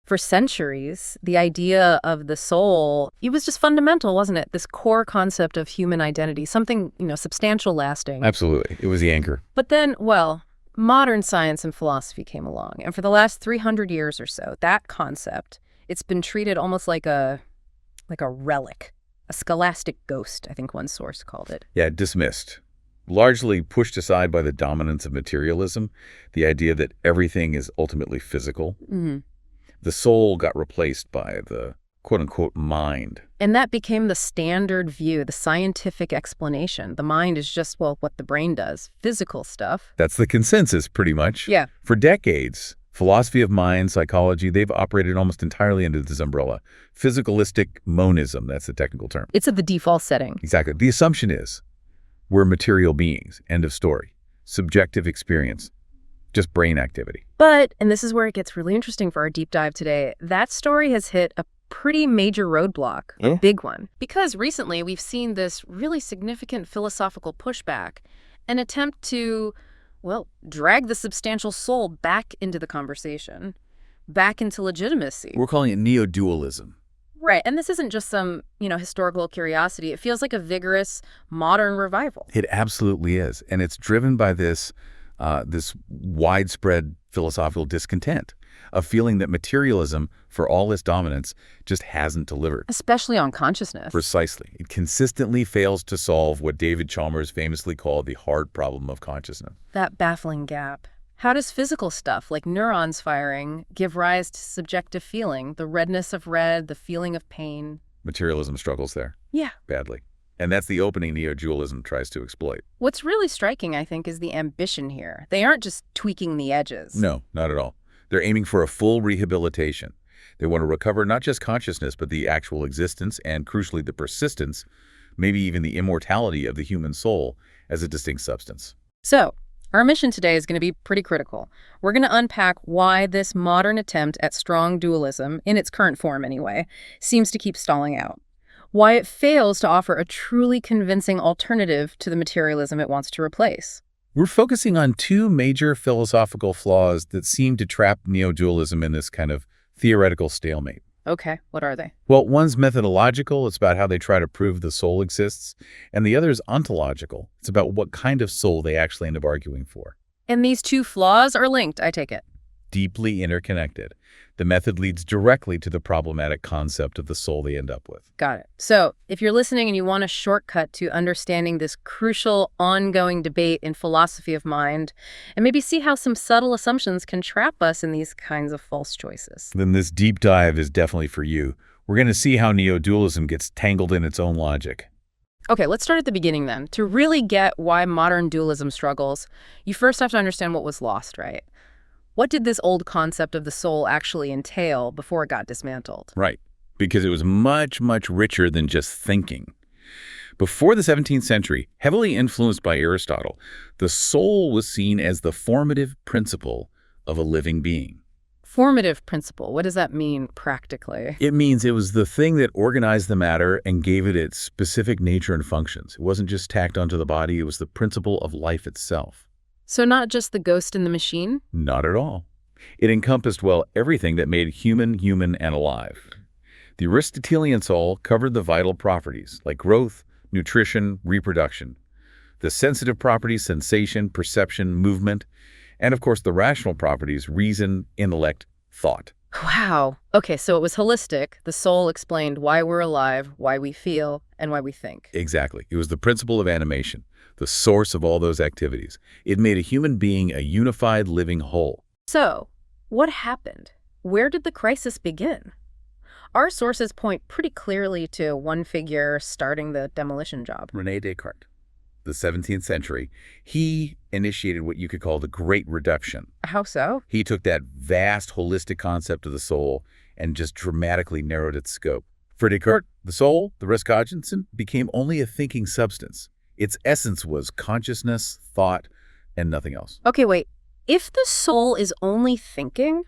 For centuries, the idea of the soul, it was just fundamental, wasn't it? This core concept of human identity, something, substantial, lasting. Absolutely. It was the anchor. But then, well, modern science and philosophy came along. And for the last 300 years or so, that concept, it's been treated almost like a relic, a scholastic ghost, I think one source called it. Yeah, dismissed. Largely pushed aside by the dominance of materialism, the idea that everything is ultimately physical. Mm-hmm. The soul got replaced by the quote-unquote mind. And that became the standard view, the scientific explanation. The mind is just, well, what the brain does, physical stuff. That's the consensus, pretty much. Yeah. For decades, philosophy of mind, psychology, they've operated almost entirely under this umbrella. Physicalistic monism, that's the technical term. It's at the default setting. Exactly. The assumption is we're material beings, end of story. Subjective experience, just brain activity. But, and this is where it gets really interesting for our deep dive today, that story has hit a pretty major roadblock, a big one. Because recently we've seen this really significant philosophical pushback, an attempt to, well, drag the substantial soul back into the conversation, back into legitimacy. We're calling it Neodualism. Right, and this isn't just some, historical curiosity. It feels like a vigorous, modern revival. It absolutely is, and it's driven by this widespread philosophical discontent, a feeling that materialism, for all its dominance, just hasn't delivered. Especially on consciousness. Precisely. It consistently fails to solve what David Chalmers famously called the hard problem of consciousness. That baffling gap. How does physical stuff, like neurons firing, give rise to subjective feeling, the redness of red, the feeling of pain? Materialism struggles there. Yeah. Badly. And that's the opening Neodualism tries to exploit. What's really striking, I think, is the ambition here. They aren't just tweaking the edges. No, not at all. They're aiming for a full rehabilitation. They want to recover not just consciousness, but the actual existence and, crucially, the persistence, maybe even the immortality of the human soul as a distinct substance. So, our mission today is going to be pretty critical. We're going to unpack why this modern attempt at strong dualism, in its current form anyway, seems to keep stalling out. Why it fails to offer a truly convincing alternative to the materialism it wants to replace. We're focusing on two major philosophical flaws that seem to trap neo-dualism in this kind of theoretical stalemate. Okay, what are they? Well, one's methodological. It's about how they try to prove the soul exists. And the other is ontological. It's about what kind of soul they actually end up arguing for. And these two flaws are linked, I take it. Deeply interconnected. The method leads directly to the problematic concept of the soul they end up with. Got it. So, if you're listening and you want a shortcut to understanding this crucial, ongoing debate in philosophy of mind, and maybe see how some subtle assumptions can trap us in these kinds of false choices, then this deep dive is definitely for you. We're going to see how neo-dualism gets tangled in its own logic. Okay, let's start at the beginning then. To really get why modern dualism struggles, you first have to understand what was lost, right? What did this old concept of the soul actually entail before it got dismantled? Right, because it was much, much richer than just thinking. Before the 17th century, heavily influenced by Aristotle, the soul was seen as the formative principle of a living being. Formative principle, what does that mean practically? It means it was the thing that organized the matter and gave it its specific nature and functions. It wasn't just tacked onto the body, it was the principle of life itself. So not just the ghost in the machine? Not at all. It encompassed, well, everything that made human, and alive. The Aristotelian soul covered the vital properties, like growth, nutrition, reproduction. The sensitive properties, sensation, perception, movement, and of course the rational properties, reason, intellect, thought. Wow. Okay, so it was holistic. The soul explained why we're alive, why we feel, and why we think. Exactly. It was the principle of animation, the source of all those activities. It made a human being a unified living whole. So, what happened? Where did the crisis begin? Our sources point pretty clearly to one figure starting the demolition job. René Descartes, the 17th century. He initiated what you could call the Great Reduction. How so? He took that vast, holistic concept of the soul and just dramatically narrowed its scope. For Descartes, the soul, the res cogensum, became only a thinking substance. Its essence was consciousness, thought, and nothing else. Okay, wait. If the soul is only thinking?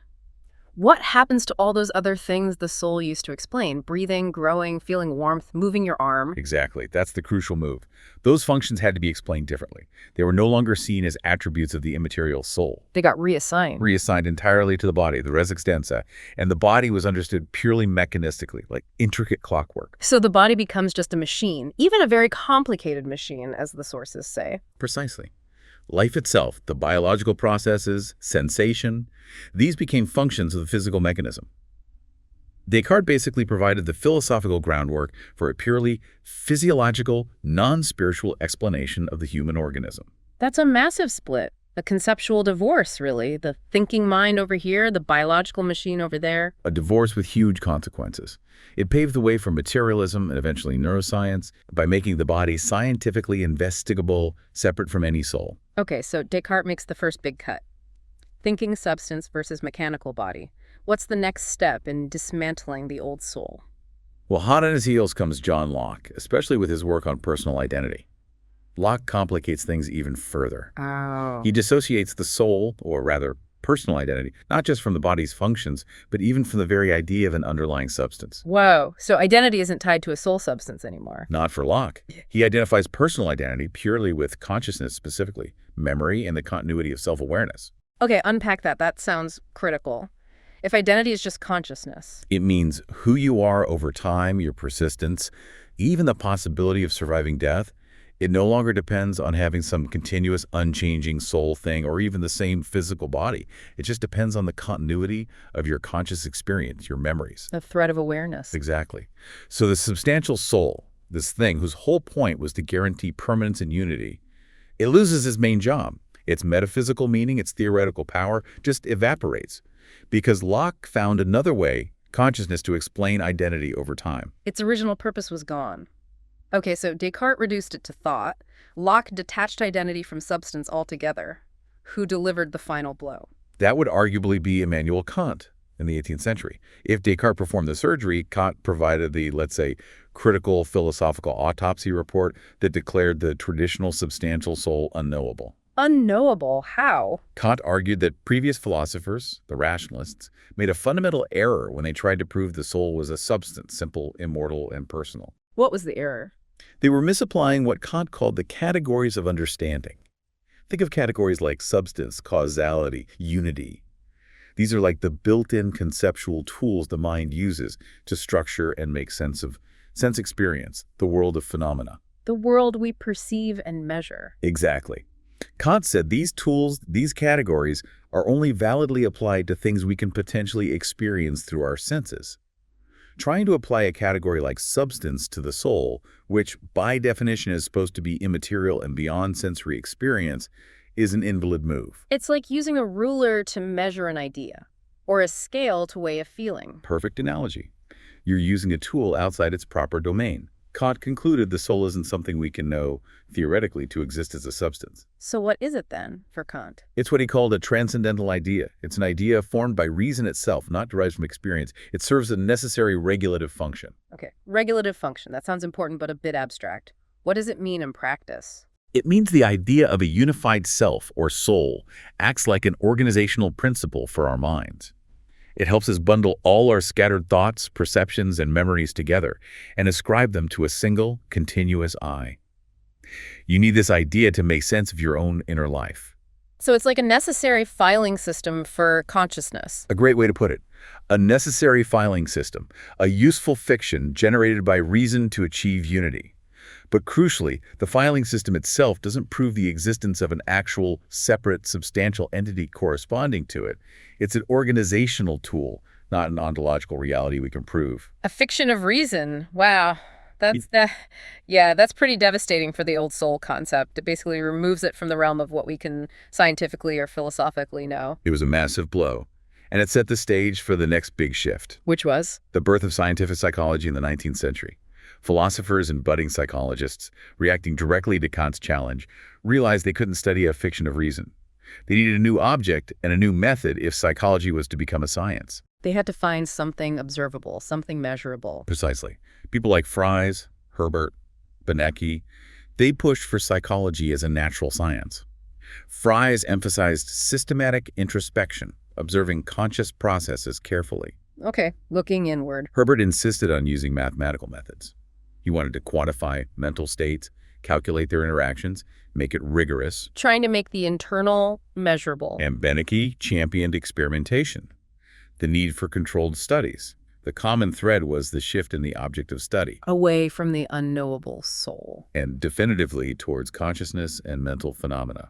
what happens to all those other things the soul used to explain? Breathing, growing, feeling warmth, moving your arm. Exactly. That's the crucial move. Those functions had to be explained differently. They were no longer seen as attributes of the immaterial soul. They got reassigned. Reassigned entirely to the body, the res extensa, and the body was understood purely mechanistically, like intricate clockwork. So the body becomes just a machine, even a very complicated machine, as the sources say. Precisely. Life itself, the biological processes, sensation, these became functions of the physical mechanism. Descartes basically provided the philosophical groundwork for a purely physiological, non-spiritual explanation of the human organism. That's a massive split. A conceptual divorce, really. The thinking mind over here, the biological machine over there. A divorce with huge consequences. It paved the way for materialism and eventually neuroscience by making the body scientifically investigable, separate from any soul. Okay, so Descartes makes the first big cut. Thinking substance versus mechanical body. What's the next step in dismantling the old soul? Well, hot on his heels comes John Locke, especially with his work on personal identity. Locke complicates things even further. Oh. He dissociates the soul, or rather, personal identity, not just from the body's functions, but even from the very idea of an underlying substance. Whoa, so identity isn't tied to a soul substance anymore. Not for Locke. He identifies personal identity purely with consciousness specifically, memory, and the continuity of self-awareness. Okay, unpack that. That sounds critical. If identity is just consciousness. It means who you are over time, your persistence, even the possibility of surviving death. It no longer depends on having some continuous, unchanging soul thing or even the same physical body. It just depends on the continuity of your conscious experience, your memories. The thread of awareness. Exactly. So the substantial soul, this thing whose whole point was to guarantee permanence and unity, it loses its main job. Its metaphysical meaning, its theoretical power, just evaporates. Because Locke found another way, consciousness, to explain identity over time. Its original purpose was gone. Okay, so Descartes reduced it to thought. Locke detached identity from substance altogether. Who delivered the final blow? That would arguably be Immanuel Kant in the 18th century. If Descartes performed the surgery, Kant provided the, let's say, critical philosophical autopsy report that declared the traditional substantial soul unknowable. Unknowable? How? Kant argued that previous philosophers, the rationalists, made a fundamental error when they tried to prove the soul was a substance, simple, immortal, and personal. What was the error? They were misapplying what Kant called the categories of understanding. Think of categories like substance, causality, unity. These are like the built-in conceptual tools the mind uses to structure and make sense experience, the world of phenomena. The world we perceive and measure. Exactly. Kant said these tools, these categories, are only validly applied to things we can potentially experience through our senses. Trying to apply a category like substance to the soul, which by definition is supposed to be immaterial and beyond sensory experience, is an invalid move. It's like using a ruler to measure an idea, or a scale to weigh a feeling. Perfect analogy. You're using a tool outside its proper domain. Kant concluded the soul isn't something we can know, theoretically, to exist as a substance. So what is it then, for Kant? It's what he called a transcendental idea. It's an idea formed by reason itself, not derived from experience. It serves a necessary regulative function. Okay, regulative function. That sounds important but a bit abstract. What does it mean in practice? It means the idea of a unified self, or soul, acts like an organizational principle for our minds. It helps us bundle all our scattered thoughts, perceptions, and memories together and ascribe them to a single, continuous I. You need this idea to make sense of your own inner life. So it's like a necessary filing system for consciousness. A great way to put it. A necessary filing system, a useful fiction generated by reason to achieve unity. But crucially, the filing system itself doesn't prove the existence of an actual, separate, substantial entity corresponding to it. It's an organizational tool, not an ontological reality we can prove. A fiction of reason. Wow. That's pretty devastating for the old soul concept. It basically removes it from the realm of what we can scientifically or philosophically know. It was a massive blow. And it set the stage for the next big shift. Which was? The birth of scientific psychology in the 19th century. Philosophers and budding psychologists, reacting directly to Kant's challenge, realized they couldn't study a fiction of reason. They needed a new object and a new method if psychology was to become a science. They had to find something observable, something measurable. Precisely. People like Fries, Herbert, Benecke, they pushed for psychology as a natural science. Fries emphasized systematic introspection, observing conscious processes carefully. Okay, looking inward. Herbert insisted on using mathematical methods. He wanted to quantify mental states, calculate their interactions, make it rigorous. Trying to make the internal measurable. And Benecke championed experimentation, the need for controlled studies. The common thread was the shift in the object of study. Away from the unknowable soul. And definitively towards consciousness and mental phenomena.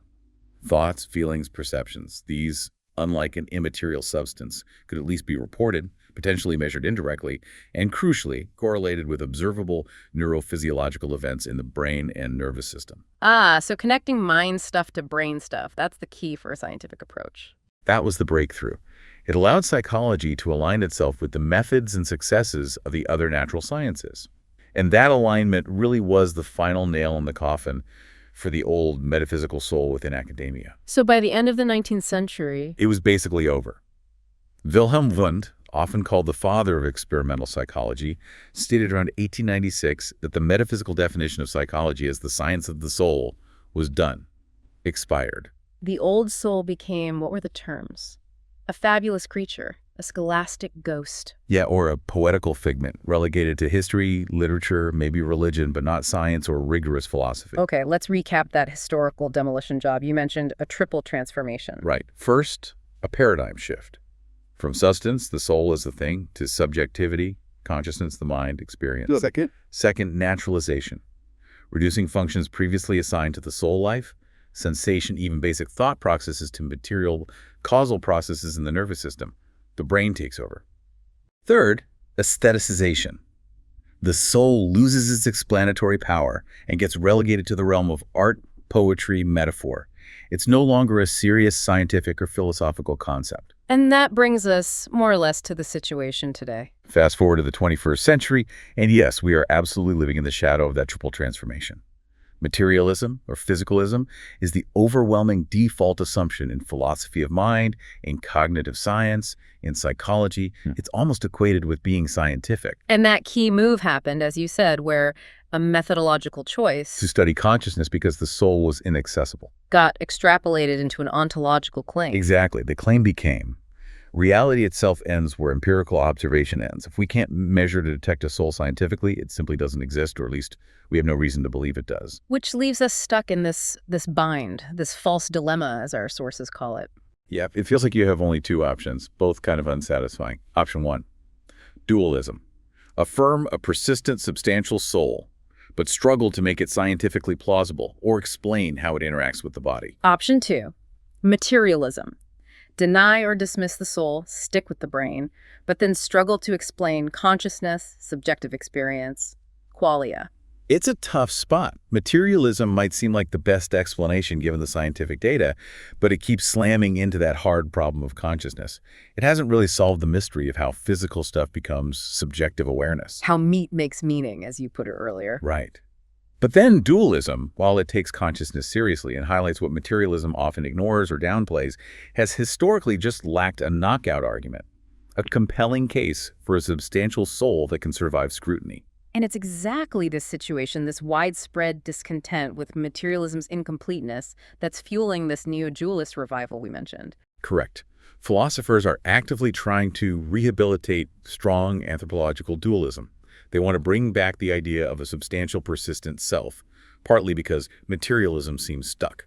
Thoughts, feelings, perceptions. These, unlike an immaterial substance, could at least be reported, potentially measured indirectly, and crucially correlated with observable neurophysiological events in the brain and nervous system. So connecting mind stuff to brain stuff, that's the key for a scientific approach. That was the breakthrough. It allowed psychology to align itself with the methods and successes of the other natural sciences. And that alignment really was the final nail in the coffin for the old metaphysical soul within academia. So by the end of the 19th century, it was basically over. Wilhelm Wundt, often called the father of experimental psychology, stated around 1896 that the metaphysical definition of psychology as the science of the soul was done, expired. The old soul became, what were the terms? A fabulous creature, a scholastic ghost. Yeah, or a poetical figment, relegated to history, literature, maybe religion, but not science or rigorous philosophy. Okay, let's recap that historical demolition job. You mentioned a triple transformation. Right. First, a paradigm shift. From substance, the soul as the thing, to subjectivity, consciousness, the mind, experience. Second, naturalization. Reducing functions previously assigned to the soul life, sensation, even basic thought processes to material causal processes in the nervous system. The brain takes over. Third, aestheticization. The soul loses its explanatory power and gets relegated to the realm of art, poetry, metaphor. It's no longer a serious scientific or philosophical concept. And that brings us more or less to the situation today. Fast forward to the 21st century, and yes, we are absolutely living in the shadow of that triple transformation. Materialism, or physicalism, is the overwhelming default assumption in philosophy of mind, in cognitive science, in psychology. It's almost equated with being scientific. And that key move happened, as you said, where a methodological choice to study consciousness because the soul was inaccessible got extrapolated into an ontological claim. Exactly. The claim became, reality itself ends where empirical observation ends. If we can't measure to detect a soul scientifically, it simply doesn't exist, or at least we have no reason to believe it does. Which leaves us stuck in this bind, this false dilemma, as our sources call it. Yeah, it feels like you have only two options, both kind of unsatisfying. Option one, dualism. Affirm a persistent, substantial soul, but struggle to make it scientifically plausible or explain how it interacts with the body. Option two, materialism. Deny or dismiss the soul, stick with the brain, but then struggle to explain consciousness, subjective experience, qualia. It's a tough spot. Materialism might seem like the best explanation given the scientific data, but it keeps slamming into that hard problem of consciousness. It hasn't really solved the mystery of how physical stuff becomes subjective awareness. How meat makes meaning, as you put it earlier. Right. But then dualism, while it takes consciousness seriously and highlights what materialism often ignores or downplays, has historically just lacked a knockout argument, a compelling case for a substantial soul that can survive scrutiny. And it's exactly this situation, this widespread discontent with materialism's incompleteness, that's fueling this neo-dualist revival we mentioned. Correct. Philosophers are actively trying to rehabilitate strong anthropological dualism. They want to bring back the idea of a substantial, persistent self, partly because materialism seems stuck.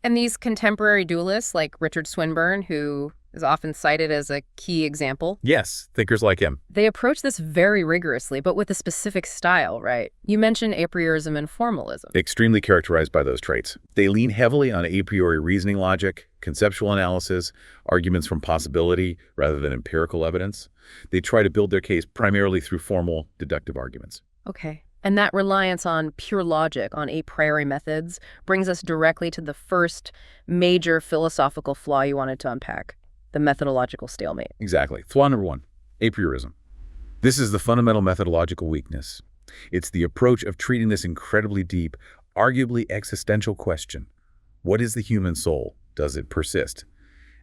And these contemporary dualists, like Richard Swinburne, who is often cited as a key example. Yes, thinkers like him. They approach this very rigorously, but with a specific style, right? You mentioned Apriorism and formalism. Extremely characterized by those traits. They lean heavily on a priori reasoning logic, conceptual analysis, arguments from possibility rather than empirical evidence. They try to build their case primarily through formal deductive arguments. Okay. And that reliance on pure logic, on a priori methods, brings us directly to the first major philosophical flaw you wanted to unpack, the methodological stalemate. Exactly. Flaw number one, apriorism. This is the fundamental methodological weakness. It's the approach of treating this incredibly deep, arguably existential question. What is the human soul? Does it persist?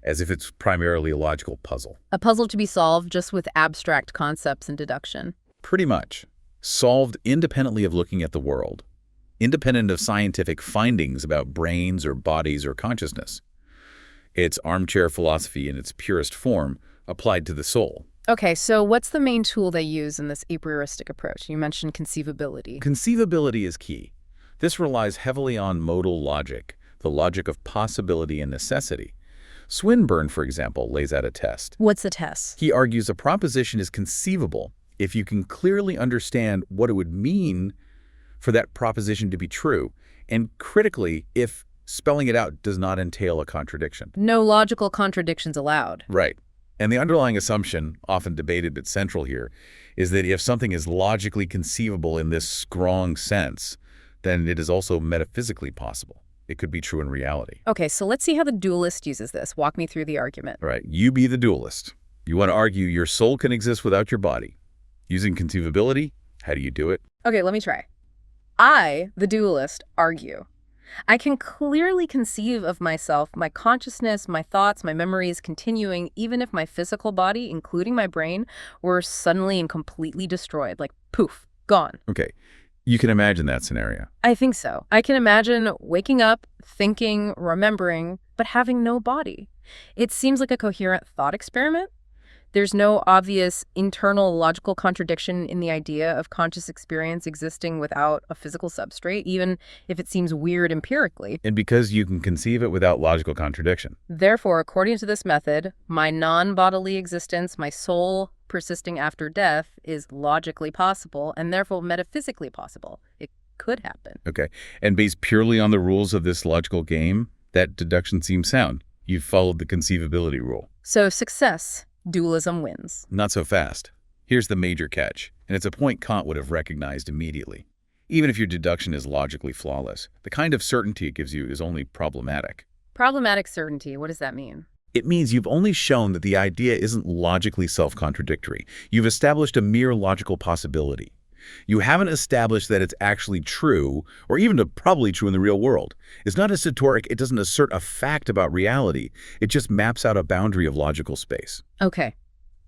As if it's primarily a logical puzzle. A puzzle to be solved just with abstract concepts and deduction. Pretty much. Solved independently of looking at the world, independent of scientific findings about brains or bodies or consciousness. It's armchair philosophy in its purest form, applied to the soul. Okay, so what's the main tool they use in this aprioristic approach? You mentioned conceivability. Conceivability is key. This relies heavily on modal logic, the logic of possibility and necessity. Swinburne, for example, lays out a test. What's the test? He argues a proposition is conceivable if you can clearly understand what it would mean for that proposition to be true, and critically, if spelling it out does not entail a contradiction. No logical contradictions allowed. Right. And the underlying assumption, often debated but central here, is that if something is logically conceivable in this strong sense, then it is also metaphysically possible. It could be true in reality. Okay, so let's see how the dualist uses this. Walk me through the argument. Right. You be the dualist. You want to argue your soul can exist without your body. Using conceivability, how do you do it? Okay, let me try. I, the dualist, argue. I can clearly conceive of myself, my consciousness, my thoughts, my memories continuing even if my physical body, including my brain, were suddenly and completely destroyed, like poof, gone. Okay. You can imagine that scenario. I think so. I can imagine waking up, thinking, remembering, but having no body. It seems like a coherent thought experiment. There's no obvious internal logical contradiction in the idea of conscious experience existing without a physical substrate, even if it seems weird empirically. And because you can conceive it without logical contradiction. Therefore, according to this method, my non-bodily existence, my soul persisting after death, is logically possible and therefore metaphysically possible. It could happen. Okay. And based purely on the rules of this logical game, that deduction seems sound. You've followed the conceivability rule. So success. Dualism wins. Not so fast. Here's the major catch, and it's a point Kant would have recognized immediately. Even if your deduction is logically flawless, the kind of certainty it gives you is only problematic. Problematic certainty, what does that mean? It means you've only shown that the idea isn't logically self-contradictory. You've established a mere logical possibility. You haven't established that it's actually true, or even probably true in the real world. It's not esoteric, it doesn't assert a fact about reality. It just maps out a boundary of logical space. Okay.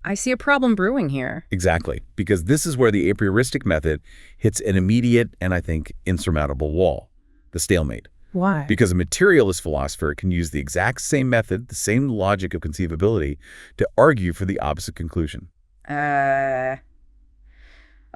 I see a problem brewing here. Exactly, because this is where the aprioristic method hits an immediate and, I think, insurmountable wall, the stalemate. Why? Because a materialist philosopher can use the exact same method, the same logic of conceivability, to argue for the opposite conclusion.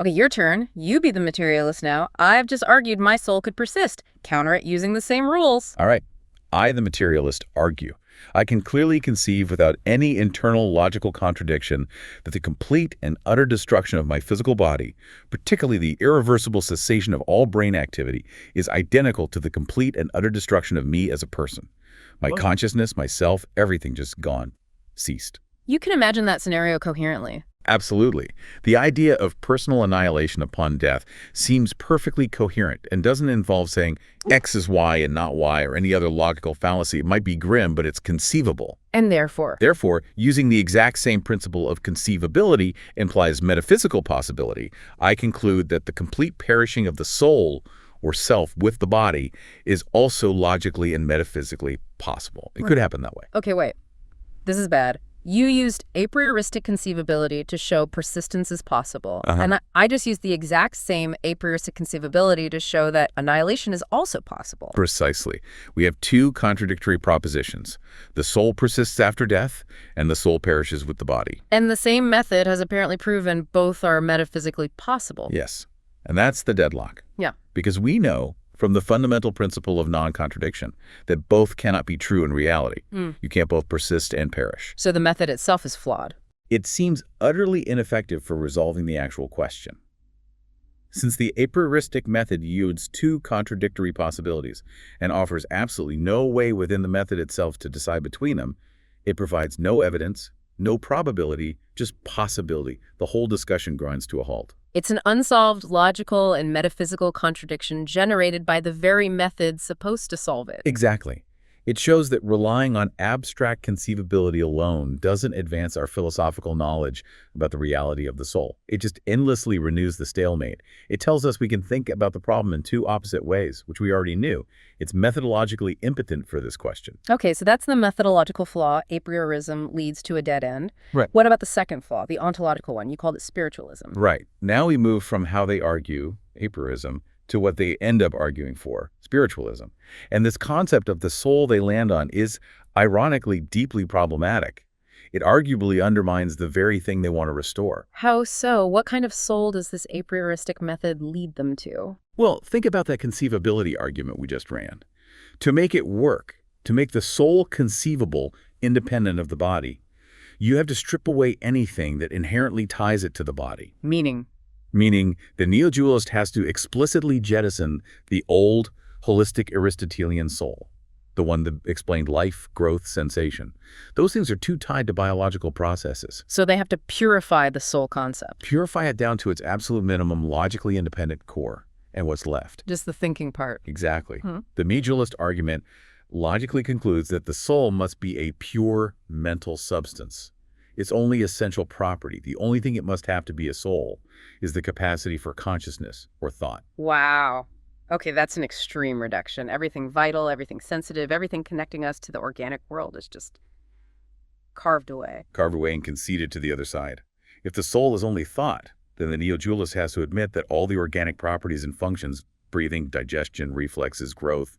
Okay, your turn. You be the materialist now. I've just argued my soul could persist. Counter it using the same rules. All right. I, the materialist, argue. I can clearly conceive without any internal logical contradiction that the complete and utter destruction of my physical body, particularly the irreversible cessation of all brain activity, is identical to the complete and utter destruction of me as a person. My consciousness, myself, everything just gone, ceased. You can imagine that scenario coherently. Absolutely. The idea of personal annihilation upon death seems perfectly coherent and doesn't involve saying X is Y and not Y or any other logical fallacy. It might be grim, but it's conceivable. And therefore? Therefore, using the exact same principle of conceivability implies metaphysical possibility. I conclude that the complete perishing of the soul or self with the body is also logically and metaphysically possible. It could happen that way. Okay, wait. This is bad. You used aprioristic conceivability to show persistence is possible. And I just used the exact same aprioristic conceivability to show that annihilation is also possible. Precisely. We have two contradictory propositions. The soul persists after death, and the soul perishes with the body. And the same method has apparently proven both are metaphysically possible. Yes. And that's the deadlock. Yeah. Because we know from the fundamental principle of non-contradiction that both cannot be true in reality. You can't both persist and perish. So the method itself is flawed. It seems utterly ineffective for resolving the actual question. Since the aprioristic method yields two contradictory possibilities and offers absolutely no way within the method itself to decide between them, it provides no evidence, no probability, just possibility. The whole discussion grinds to a halt. It's an unsolved logical and metaphysical contradiction generated by the very method supposed to solve it. Exactly. It shows that relying on abstract conceivability alone doesn't advance our philosophical knowledge about the reality of the soul. It just endlessly renews the stalemate. It tells us we can think about the problem in two opposite ways, which we already knew. It's methodologically impotent for this question. Okay, so that's the methodological flaw. Apriorism leads to a dead end. Right. What about the second flaw, the ontological one? You called it spiritualism. Right. Now we move from how they argue, Apriorism, to what they end up arguing for, spiritualism. And this concept of the soul they land on is, Ironically, deeply problematic. It arguably undermines the very thing they want to restore. How so? What kind of soul does this a prioristic method lead them to? Well, think about that conceivability argument we just ran. To make it work, to make the soul conceivable independent of the body, you have to strip away anything that inherently ties it to the body. Meaning? Meaning, the neo-dualist has to explicitly jettison the old, holistic Aristotelian soul, the one that explained life, growth, sensation. Those things are too tied to biological processes. So they have to purify the soul concept. Purify it down to its absolute minimum, logically independent core. And what's left? Just the thinking part. Exactly. The me-dualist argument logically concludes that the soul must be a pure mental substance. Its only essential property, the only thing it must have to be a soul, is the capacity for consciousness or thought. Wow. Okay, that's an extreme reduction. Everything vital, everything sensitive, everything connecting us to the organic world is just carved away. Carved away and conceded to the other side. If the soul is only thought, then the neo-dualist has to admit that all the organic properties and functions, breathing, digestion, reflexes, growth,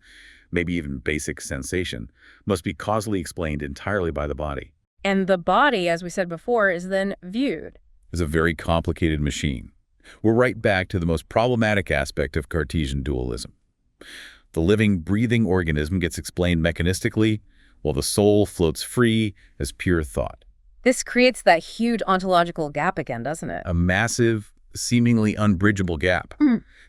maybe even basic sensation, must be causally explained entirely by the body. And the body, as we said before, is then viewed as a very complicated machine. We're right back to the most problematic aspect of Cartesian dualism. The living, breathing organism gets explained mechanistically, while the soul floats free as pure thought. This creates that huge ontological gap again, doesn't it? A massive, seemingly unbridgeable gap.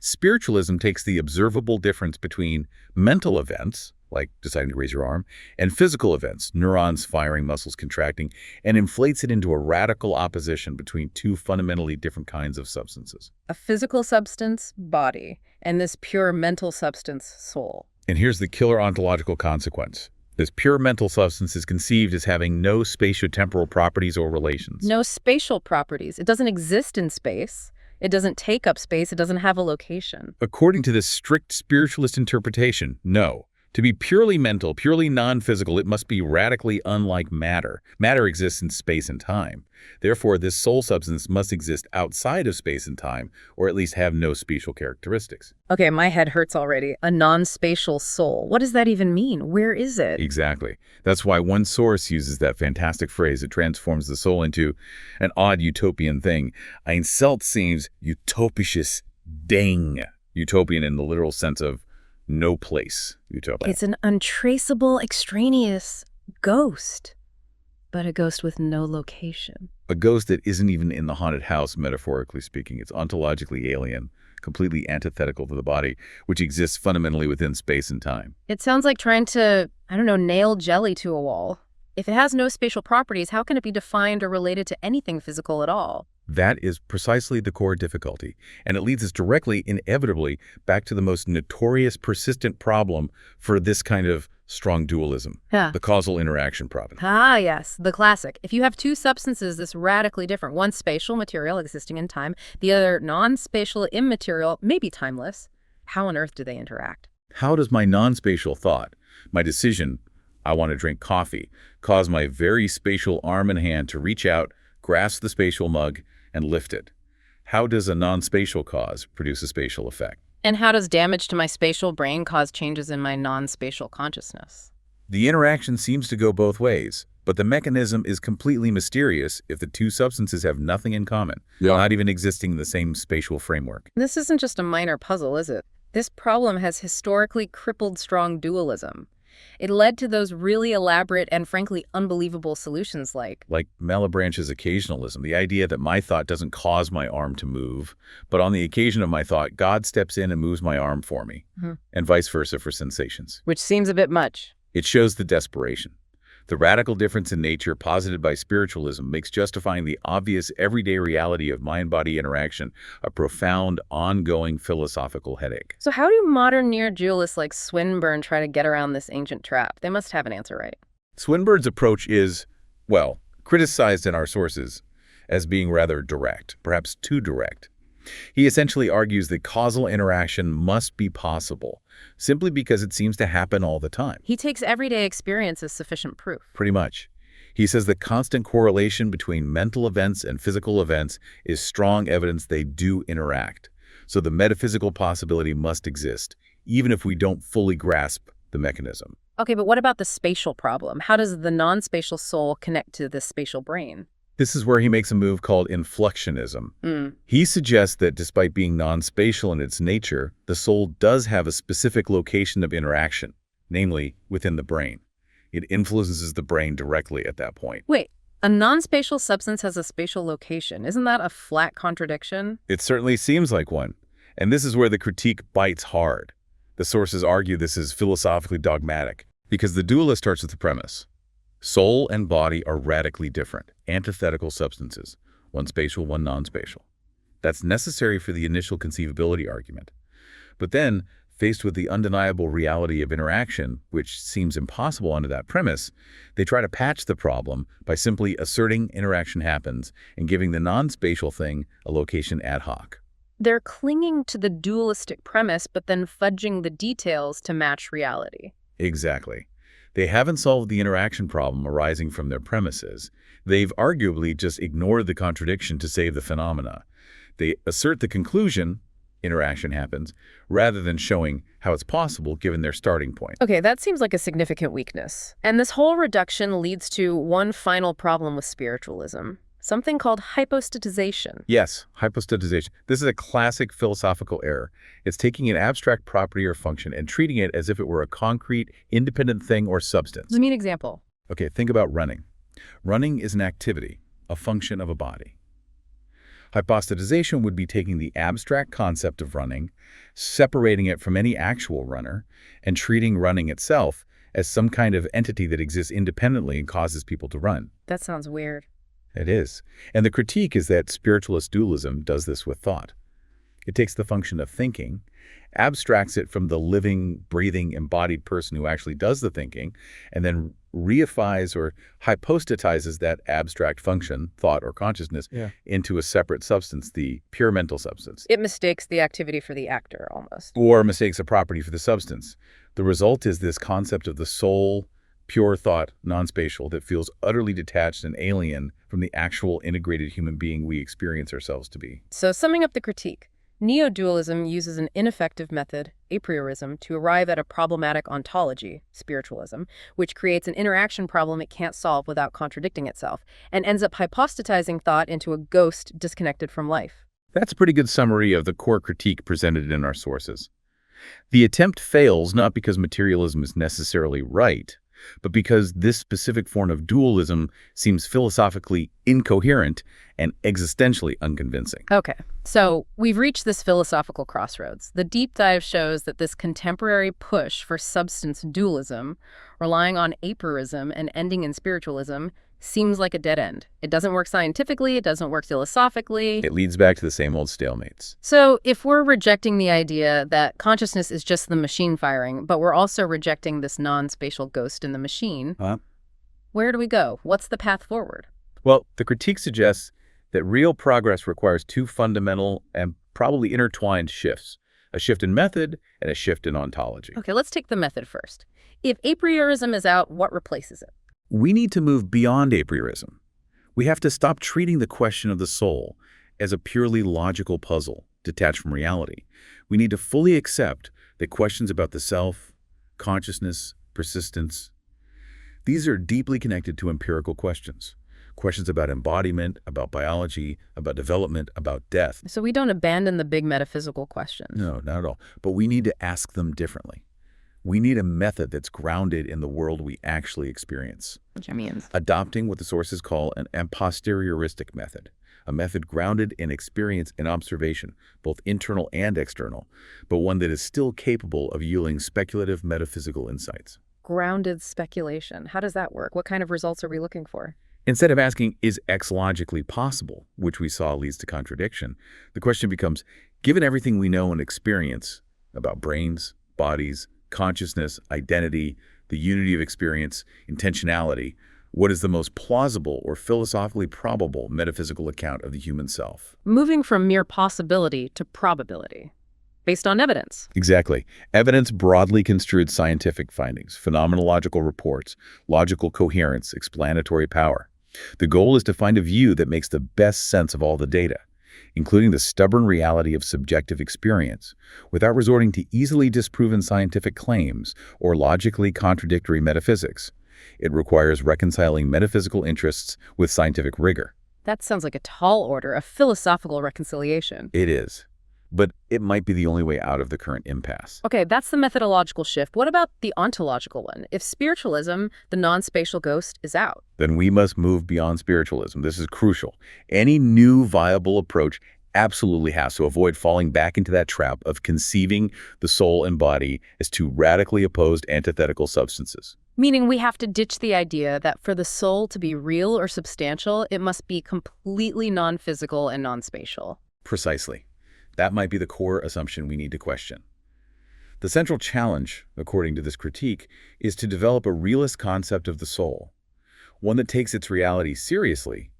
Spiritualism takes the observable difference between mental events, like deciding to raise your arm, and physical events, neurons firing, muscles contracting, and inflates it into a radical opposition between two fundamentally different kinds of substances. A physical substance, body, and this pure mental substance, soul. And here's the killer ontological consequence. This pure mental substance is conceived as having no spatiotemporal properties or relations. No spatial properties. It doesn't exist in space. It doesn't take up space. It doesn't have a location. According to this strict spiritualist interpretation, no. To be purely mental, purely non-physical, it must be radically unlike matter. Matter exists in space and time. Therefore, this soul substance must exist outside of space and time, or at least have no spatial characteristics. Okay, my head hurts already. A non-spatial soul. What does that even mean? Where is it? Exactly. That's why one source uses that fantastic phrase that transforms the soul into an odd utopian thing. Ein seltsames utopisches Ding. Utopian in the literal sense of no place utopia. It's an untraceable, extraneous ghost, but a ghost with no location. A ghost that isn't even in the haunted house, metaphorically speaking. It's ontologically alien, completely antithetical to the body, which exists fundamentally within space and time. It sounds like trying to, nail jelly to a wall. If it has no spatial properties, how can it be defined or related to anything physical at all? That is precisely the core difficulty, and it leads us directly, inevitably, back to the most notorious, persistent problem for this kind of strong dualism, the causal interaction problem. Ah, yes, the classic. If you have two substances this radically different, one spatial, material, existing in time, the other non-spatial, immaterial, maybe timeless, how on earth do they interact? How does my non-spatial thought, my decision, I want to drink coffee, cause my very spatial arm and hand to reach out, grasp the spatial mug, and lift it? How does a non-spatial cause produce a spatial effect? And how does damage to my spatial brain cause changes in my non-spatial consciousness? The interaction seems to go both ways, but the mechanism is completely mysterious if the two substances have nothing in common, not even existing in the same spatial framework. This isn't just a minor puzzle, is it? This problem has historically crippled strong dualism. It led to those really elaborate and frankly unbelievable solutions like Malebranche's occasionalism, the idea that my thought doesn't cause my arm to move, but on the occasion of my thought, God steps in and moves my arm for me, and vice versa for sensations. Which seems a bit much. It shows the desperation. The radical difference in nature posited by spiritualism makes justifying the obvious everyday reality of mind-body interaction a profound, ongoing philosophical headache. So how do modern neo-dualists like Swinburne try to get around this ancient trap? They must have an answer, right? Swinburne's approach is, well, criticized in our sources as being rather direct, perhaps too direct. He essentially argues that causal interaction must be possible, simply because it seems to happen all the time. He takes everyday experience as sufficient proof. Pretty much. He says the constant correlation between mental events and physical events is strong evidence they do interact. So the metaphysical possibility must exist, even if we don't fully grasp the mechanism. Okay, but what about the spatial problem? How does the non-spatial soul connect to the spatial brain? This is where he makes a move called inflectionism. He suggests that despite being non-spatial in its nature, the soul does have a specific location of interaction, namely within the brain. It influences the brain directly at that point. Wait, a non-spatial substance has a spatial location. Isn't that a flat contradiction? It certainly seems like one. And this is where the critique bites hard. The sources argue this is philosophically dogmatic, because the dualist starts with the premise. Soul and body are radically different, antithetical substances, one spatial, one non-spatial. That's necessary for the initial conceivability argument. But then, faced with the undeniable reality of interaction, which seems impossible under that premise, they try to patch the problem by simply asserting interaction happens and giving the non-spatial thing a location ad hoc. They're clinging to the dualistic premise, but then fudging the details to match reality. Exactly. They haven't solved the interaction problem arising from their premises. They've arguably just ignored the contradiction to save the phenomena. They assert the conclusion, interaction happens, rather than showing how it's possible given their starting point. Okay, that seems like a significant weakness. And this whole reduction leads to one final problem with spiritualism, something called hypostatization. Yes, hypostatization. This is a classic philosophical error. It's taking an abstract property or function and treating it as if it were a concrete, independent thing or substance. Give me an example. Okay, think about running. Running is an activity, a function of a body. Hypostatization would be taking the abstract concept of running, separating it from any actual runner, and treating running itself as some kind of entity that exists independently and causes people to run. That sounds weird. It is. And the critique is that spiritualist dualism does this with thought. It takes the function of thinking, abstracts it from the living, breathing, embodied person who actually does the thinking, and then reifies or hypostatizes that abstract function, thought or consciousness, into a separate substance, the pure mental substance. It mistakes the activity for the actor, almost. Or mistakes a property for the substance. The result is this concept of the soul, pure thought, non-spatial, that feels utterly detached and alien from the actual integrated human being we experience ourselves to be. So summing up the critique, Neodualism uses an ineffective method, Apriorism, to arrive at a problematic ontology, Spiritualism, which creates an interaction problem it can't solve without contradicting itself, and ends up hypostatizing thought into a ghost disconnected from life. That's a pretty good summary of the core critique presented in our sources. The attempt fails not because materialism is necessarily right, but because this specific form of dualism seems philosophically incoherent and existentially unconvincing. Okay, so we've reached this philosophical crossroads. The deep dive shows that this contemporary push for substance dualism, relying on Apriorism and ending in spiritualism, seems like a dead end. It doesn't work scientifically, it doesn't work philosophically. It leads back to the same old stalemates. So if we're rejecting the idea that consciousness is just the machine firing, but we're also rejecting this non-spatial ghost in the machine, where do we go? What's the path forward? Well, the critique suggests that real progress requires two fundamental and probably intertwined shifts, a shift in method and a shift in ontology. Okay, let's take the method first. If Apriorism is out, what replaces it? We need to move beyond Apriorism. We have to stop treating the question of the soul as a purely logical puzzle detached from reality. We need to fully accept that questions about the self, consciousness, persistence, these are deeply connected to empirical questions. Questions about embodiment, about biology, about development, about death. So we don't abandon the big metaphysical questions. No, not at all. But we need to ask them differently. We need a method that's grounded in the world we actually experience. Which means adopting what the sources call an a posterioristic method, a method grounded in experience and observation, both internal and external, but one that is still capable of yielding speculative metaphysical insights. Grounded speculation. How does that work? What kind of results are we looking for? Instead of asking, is X logically possible, which we saw leads to contradiction, the question becomes, given everything we know and experience about brains, bodies, consciousness, identity, the unity of experience, intentionality, what is the most plausible or philosophically probable metaphysical account of the human self? Moving from mere possibility to probability, based on evidence. Exactly. Evidence broadly construed scientific findings, phenomenological reports, logical coherence, explanatory power. The goal is to find a view that makes the best sense of all the data. including the stubborn reality of subjective experience, without resorting to easily disproven scientific claims or logically contradictory metaphysics. It requires reconciling metaphysical interests with scientific rigor. That sounds like a tall order, a philosophical reconciliation. It is. But it might be the only way out of the current impasse. Okay, that's the methodological shift. What about the ontological one? If spiritualism, the non-spatial ghost, is out, then we must move beyond spiritualism. This is crucial. Any new viable approach absolutely has to avoid falling back into that trap of conceiving the soul and body as two radically opposed antithetical substances. Meaning we have to ditch the idea that for the soul to be real or substantial, it must be completely non-physical and non-spatial. Precisely. That might be the core assumption we need to question. The central challenge, according to this critique, is to develop a realist concept of the soul, one that takes its reality seriously,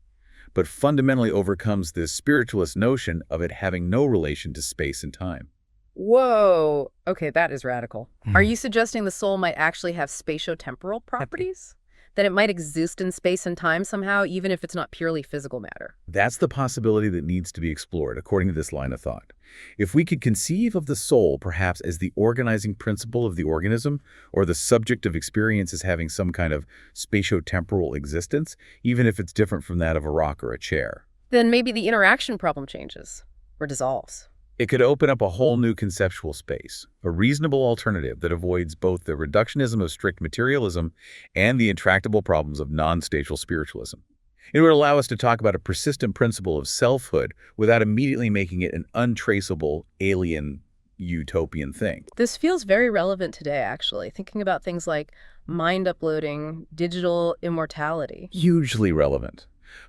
but fundamentally overcomes this spiritualist notion of it having no relation to space and time. Whoa. Okay, that is radical. Are you suggesting the soul might actually have spatio-temporal properties? That it might exist in space and time somehow, even if it's not purely physical matter? That's the possibility that needs to be explored, according to this line of thought. If we could conceive of the soul perhaps as the organizing principle of the organism, or the subject of experience as having some kind of spatio-temporal existence, even if it's different from that of a rock or a chair, then maybe the interaction problem changes, or dissolves. it could open up a whole new conceptual space, a reasonable alternative that avoids both the reductionism of strict materialism and the intractable problems of non-spatial spiritualism. It would allow us to talk about a persistent principle of selfhood without immediately making it an untraceable, alien, utopian thing. This feels very relevant today, actually, thinking about things like mind uploading, digital immortality. Hugely relevant.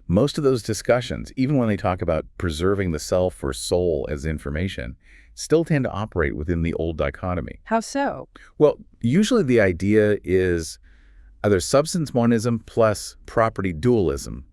Most of those discussions, even when they talk about preserving the self or soul as information, still tend to operate within the old dichotomy. How so? Well, usually the idea is either substance monism plus property dualism.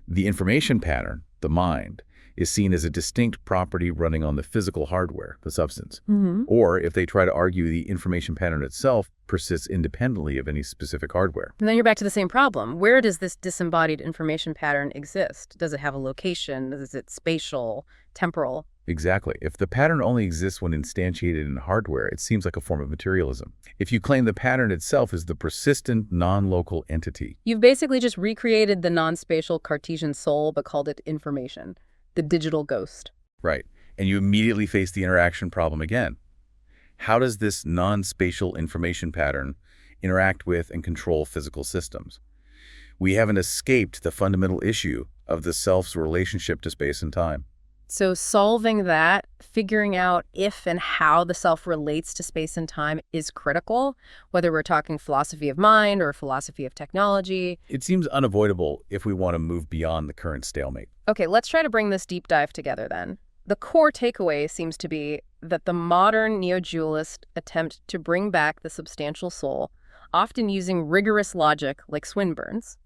The information pattern, the mind, is seen as a distinct property running on the physical hardware, the substance. Or if they try to argue the information pattern itself persists independently of any specific hardware. And then you're back to the same problem. Where does this disembodied information pattern exist? Does it have a location? Is it spatial, temporal? Exactly. If the pattern only exists when instantiated in hardware, it seems like a form of materialism. If you claim the pattern itself is the persistent, non-local entity, you've basically just recreated the non-spatial Cartesian soul but called it information. The digital ghost. Right. And you immediately face the interaction problem again. How does this non-spatial information pattern interact with and control physical systems? We haven't escaped the fundamental issue of the self's relationship to space and time. So solving that, figuring out if and how the self relates to space and time is critical, whether we're talking philosophy of mind or philosophy of technology. It seems unavoidable if we want to move beyond the current stalemate. Okay, let's try to bring this deep dive together then. The core takeaway seems to be that the modern neo-dualist attempt to bring back the substantial soul, often using rigorous logic like Swinburne's.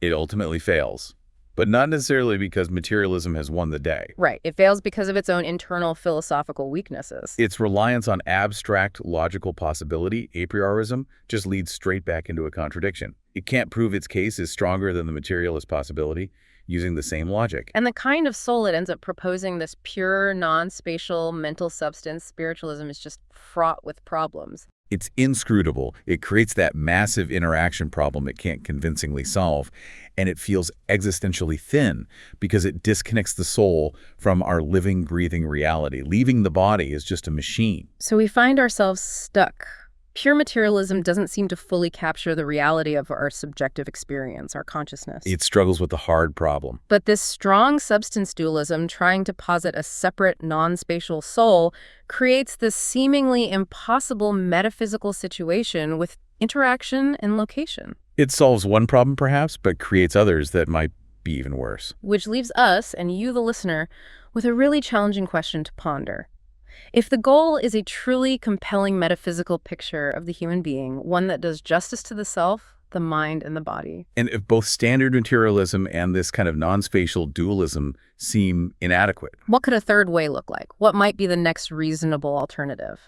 It ultimately fails. But not necessarily because materialism has won the day. Right. It fails because of its own internal philosophical weaknesses. Its reliance on abstract logical possibility, Apriorism, just leads straight back into a contradiction. It can't prove its case is stronger than the materialist possibility using the same logic. And the kind of soul it ends up proposing, this pure, non-spatial mental substance, spiritualism, is just fraught with problems. It's inscrutable. It creates that massive interaction problem it can't convincingly solve, and it feels existentially thin because it disconnects the soul from our living, breathing reality, leaving the body as just a machine. So we find ourselves stuck. Pure materialism doesn't seem to fully capture the reality of our subjective experience, our consciousness. It struggles with the hard problem. But this strong substance dualism, trying to posit a separate, non-spatial soul, creates this seemingly impossible metaphysical situation with interaction and location. It solves one problem, perhaps, but creates others that might be even worse. Which leaves us, and you, the listener, with a really challenging question to ponder. If the goal is a truly compelling metaphysical picture of the human being, one that does justice to the self, the mind, and the body. And if both standard materialism and this kind of non-spatial dualism seem inadequate. What could a third way look like? What might be the next reasonable alternative?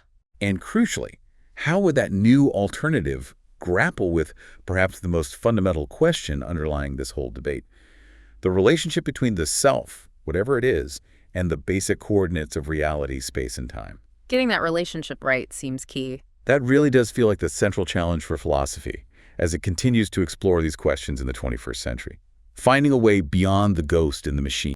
And crucially, how would that new alternative grapple with perhaps the most fundamental question underlying this whole debate? The relationship between the self, whatever it is, and the basic coordinates of reality, space, and time. Getting that relationship right seems key. That really does feel like the central challenge for philosophy as it continues to explore these questions in the 21st century. Finding a way beyond the ghost in the machine.